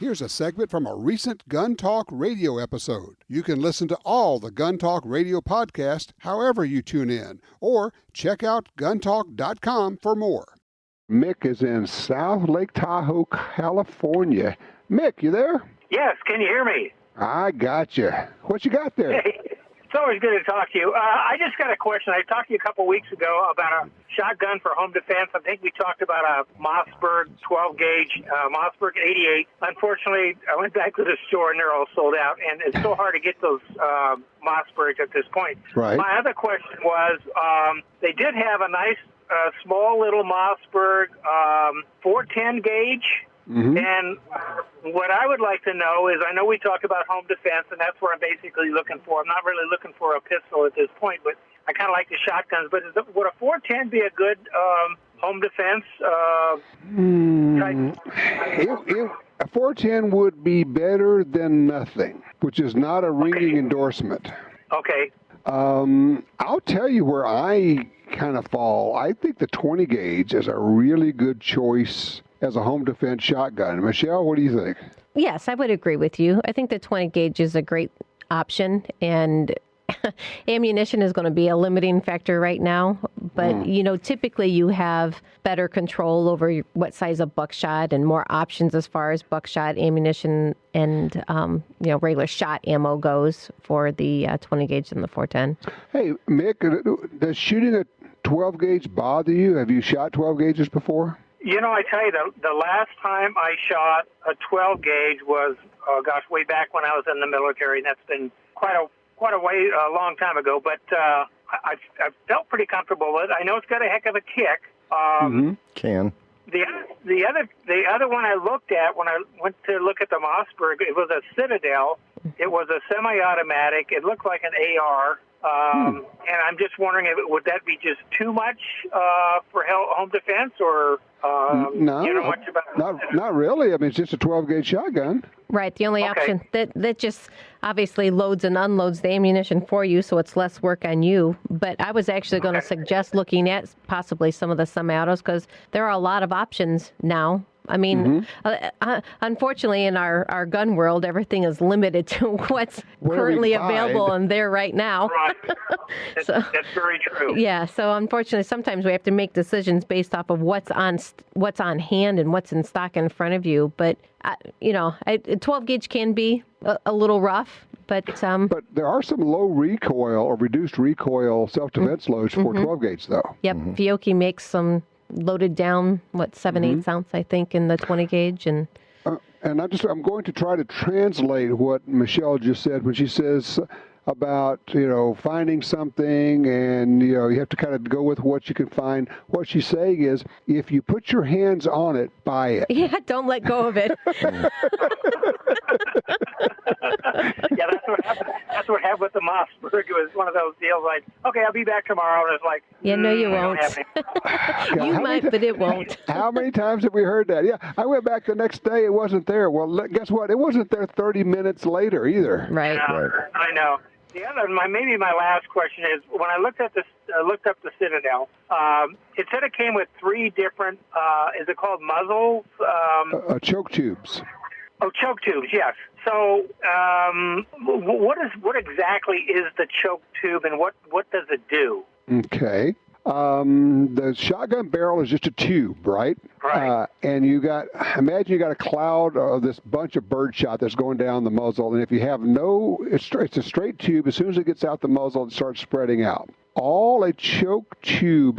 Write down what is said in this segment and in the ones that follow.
Here's a segment from a recent Gun Talk radio episode. You can listen to all the Gun Talk radio podcasts however you tune in, or check out guntalk.com for more. Mick is in South Lake Tahoe, California. Mick, you there? Yes, can you hear me? I got you. What you got there? Hey, it's always good to talk to you. I just got a question. I talked to you a couple weeks ago about a shotgun for home defense. I think we talked about a Mossberg 12-gauge, Mossberg 88. Unfortunately, I went back to the store and they're all sold out, and it's so hard to get those Mossbergs at this point. Right. My other question was, they did have a nice, small little Mossberg 410 gauge. Mm-hmm. And what I would like to know is, I know we talked about home defense, and that's what I'm basically looking for. I'm not really looking for a pistol at this point, but I kind of like the shotguns. But would a 410 be a good home defense type? A 410 would be better than nothing, which is not a ringing endorsement. Okay. I'll tell you where I kind of fall. I think the 20 gauge is a really good choice as a home defense shotgun. Michelle, what do you think? Yes, I would agree with you. I think the 20 gauge is a great option, and ammunition is going to be a limiting factor right now. But, typically you have better control over what size of buckshot and more options as far as buckshot ammunition and, regular shot ammo goes for the 20 gauge and the 410. Hey, Mick, does shooting a 12 gauge bother you? Have you shot 12 gauges before? I tell you, the last time I shot a 12 gauge was, way back when I was in the military, and that's been quite a long time ago. But I felt pretty comfortable with it. I know it's got a heck of a kick. Can. The other one I looked at when I went to look at the Mossberg, it was a Citadel. It was a semi-automatic. It looked like an AR. And I'm just wondering, would that be just too much for home defense, or no, you know much about it? Not really. I mean, it's just a 12 gauge shotgun. Right. The only option that just obviously loads and unloads the ammunition for you, so it's less work on you. But I was actually going to suggest looking at possibly some of the semi-autos, because there are a lot of options now. I mean, unfortunately, in our gun world, everything is limited to what's currently available and there right now. Right. That's very true. Yeah. So unfortunately, sometimes we have to make decisions based off of what's on hand and what's in stock in front of you. But 12 gauge can be a little rough. But there are some low recoil or reduced recoil self-defense loads for 12 gauge, though. Yep. Fiocchi makes some loaded down, 7/8 ounce, I think, in the 20 gauge. And I'm going to try to translate what Michelle just said when she says about, finding something and, you have to kind of go with what you can find. What she's saying is, if you put your hands on it, buy it. Yeah, don't let go of it. Yeah, that's what happened with the Mossberg. It was one of those deals like, okay, I'll be back tomorrow. And it's like, yeah, no, you won't. You might, but it won't. How many times have we heard that? Yeah, I went back the next day. It wasn't there. Well, guess what? It wasn't there 30 minutes later either. Right. I know. The other, maybe my last question is, when I looked up the Citadel, it said it came with 3 different, is it called muzzles? Choke tubes. Oh, choke tubes, yes. So, what exactly is the choke tube, and what does it do? Okay. The shotgun barrel is just a tube, right? Right. And imagine you got a cloud of this bunch of birdshot that's going down the muzzle, and if you have it's a straight tube. As soon as it gets out the muzzle, it starts spreading out. All a choke tube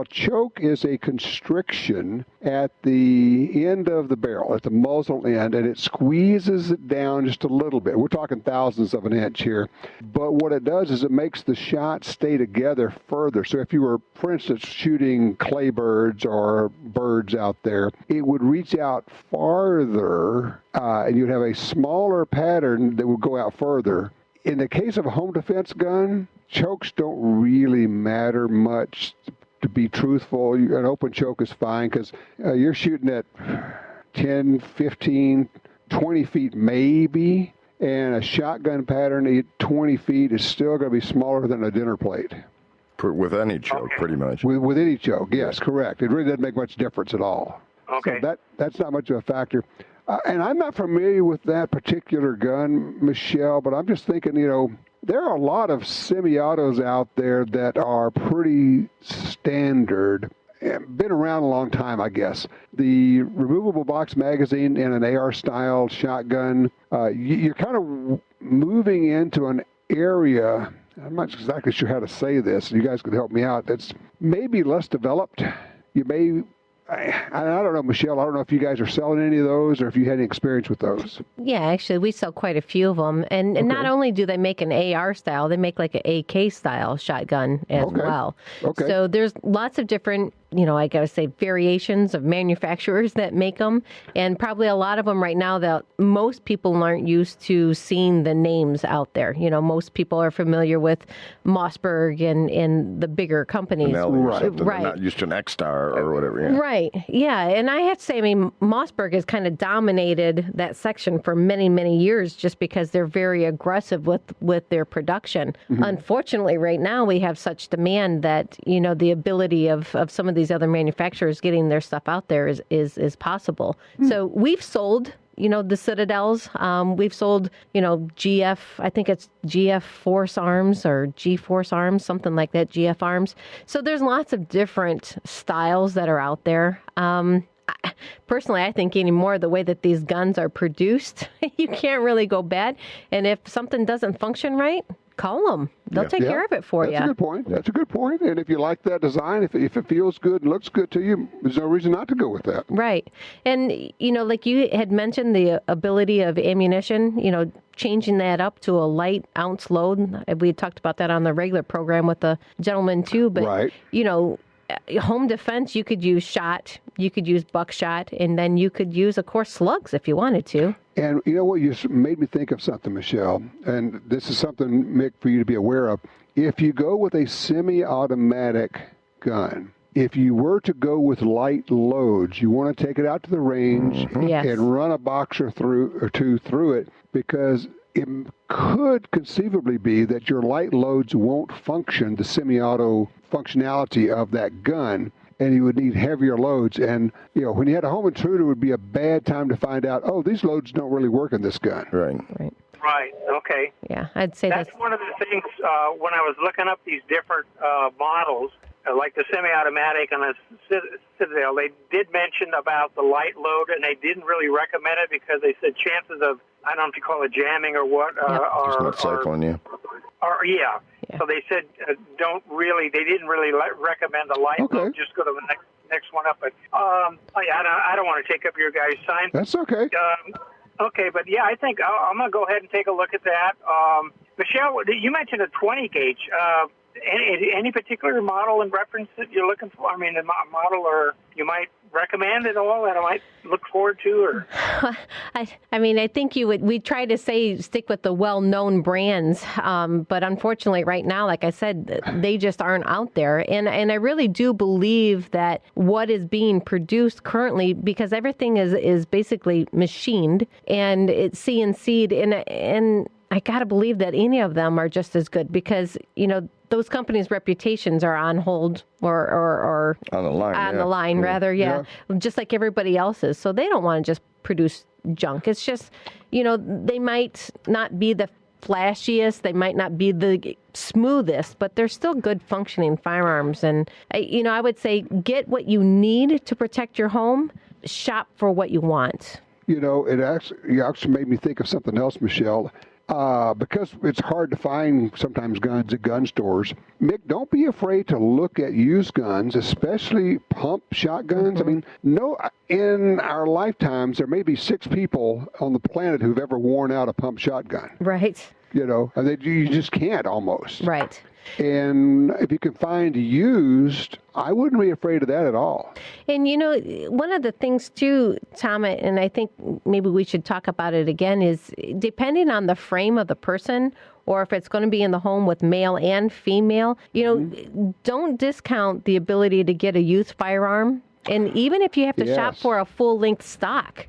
choke is a constriction at the end of the barrel, at the muzzle end, and it squeezes it down just a little bit. We're talking thousandths of an inch here. But what it does is it makes the shot stay together further. So if you were, for instance, shooting clay birds or birds out there, it would reach out farther, and you'd have a smaller pattern that would go out further. In the case of a home defense gun, chokes don't really matter much. To be truthful, an open choke is fine, because you're shooting at 10, 15, 20 feet maybe, and a shotgun pattern at 20 feet is still going to be smaller than a dinner plate. With any choke, pretty much. With any choke, yes, correct. It really doesn't make much difference at all. Okay. So that's not much of a factor. And I'm not familiar with that particular gun, Michelle, but I'm just thinking, there are a lot of semi-autos out there that are pretty standard. Been around a long time, I guess. The removable box magazine in an AR-style shotgun, you're kind of moving into an area, I'm not exactly sure how to say this, you guys could help me out, that's maybe less developed. You may... I don't know, Michelle, I don't know if you guys are selling any of those or if you had any experience with those. Yeah, actually, we sell quite a few of them. And not only do they make an AR style, they make like an AK style shotgun as well. Okay. So there's lots of different, I got to say, variations of manufacturers that make them. And probably a lot of them right now that most people aren't used to seeing the names out there. Most people are familiar with Mossberg and the bigger companies. Right. They're not used to an X-Star or whatever. Yeah. Right. Yeah. And I have to say, Mossberg has kind of dominated that section for many, many years just because they're very aggressive with their production. Mm-hmm. Unfortunately, right now we have such demand that, the ability of some of these other manufacturers getting their stuff out there is possible. Mm. So we've sold the Citadels. We've sold, GF, I think it's GF Force Arms or G Force Arms, something like that, GF Arms. So there's lots of different styles that are out there. Personally, I think anymore the way that these guns are produced, you can't really go bad. And if something doesn't function right, call them. They'll take care of it for you. That's a good point. That's a good point. And if you like that design, if it feels good and looks good to you, there's no reason not to go with that. Right. And, like you had mentioned, the ability of ammunition, changing that up to a light ounce load. We had talked about that on the regular program with the gentleman too. But, home defense, you could use shot, you could use buckshot, and then you could use, of course, slugs if you wanted to. And you know what? You made me think of something, Michelle, and this is something, Mick, for you to be aware of. If you go with a semi-automatic gun, if you were to go with light loads, you want to take it out to the range and run a box or two through it, because it could conceivably be that your light loads won't function, the semi-auto functionality of that gun, and you would need heavier loads. And, when you had a home intruder, it would be a bad time to find out, these loads don't really work in this gun. Right. Okay. Yeah, I'd say that's one of the things when I was looking up these different models, like the semi-automatic and the Citadel, they did mention about the light load, and they didn't really recommend it because they said chances of, I don't know if you call it jamming or what, just not cycling you. So they said they didn't really recommend the light load. Just go to the next one up. But I don't want to take up your guys' time. That's okay. But yeah, I think I'm going to go ahead and take a look at that. Michelle, you mentioned a 20 gauge. Any particular model in reference that you're looking for? I mean, a model or you might recommend at all that I might look forward to? Or I think we try to stick with the well-known brands, but unfortunately right now, like I said, they just aren't out there. And I really do believe that what is being produced currently, because everything is basically machined and it's CNC'd, and I got to believe that any of them are just as good because, those companies' reputations are on hold or on the line, just like everybody else's. So they don't want to just produce junk. It's just, they might not be the flashiest, they might not be the smoothest, but they're still good functioning firearms. And, I would say get what you need to protect your home, shop for what you want. It actually made me think of something else, Michelle. Because it's hard to find sometimes guns at gun stores. Mick, don't be afraid to look at used guns, especially pump shotguns. Mm-hmm. In our lifetimes, there may be 6 people on the planet who've ever worn out a pump shotgun. Right. And you just can't almost. Right. And if you can find used, I wouldn't be afraid of that at all. And, one of the things, too, Tom, and I think maybe we should talk about it again, is depending on the frame of the person or if it's going to be in the home with male and female, don't discount the ability to get a youth firearm. And even if you have to shop for a full-length stock,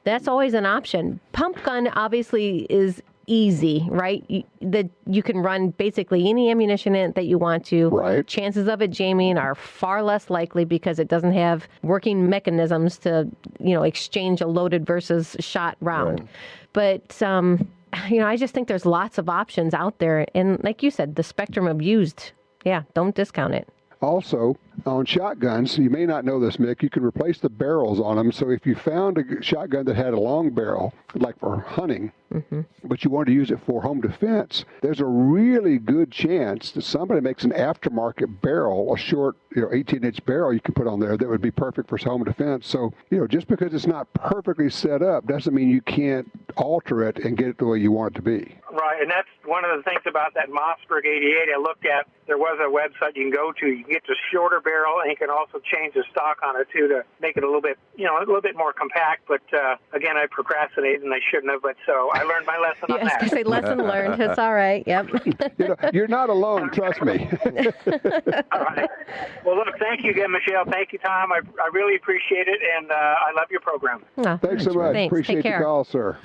that's always an option. Pump gun obviously is easy, right? You can run basically any ammunition in it that you want to. Right. Chances of it jamming are far less likely because it doesn't have working mechanisms to, exchange a loaded versus shot round. Right. But, I just think there's lots of options out there. And like you said, the spectrum of used, don't discount it. Also, on shotguns, you may not know this, Mick, you can replace the barrels on them. So if you found a shotgun that had a long barrel, like for hunting, but you wanted to use it for home defense, there's a really good chance that somebody makes an aftermarket barrel, a short, 18-inch barrel you can put on there that would be perfect for home defense. So, just because it's not perfectly set up doesn't mean you can't alter it and get it the way you want it to be. Right, and that's one of the things about that Mossberg 88 I looked at. There was a website you can go to. You can get the shorter barrel, and you can also change the stock on it, too, to make it a little bit more compact. But, again, I procrastinated, and I shouldn't have. But so I learned my lesson on that. Yes, I was going to say lesson learned. It's all right. Yep. You're not alone. Trust me. All right. Well, look, thank you again, Michelle. Thank you, Tom. I really appreciate it, and I love your program. Oh, Thanks so much. Thanks. Appreciate the call, sir.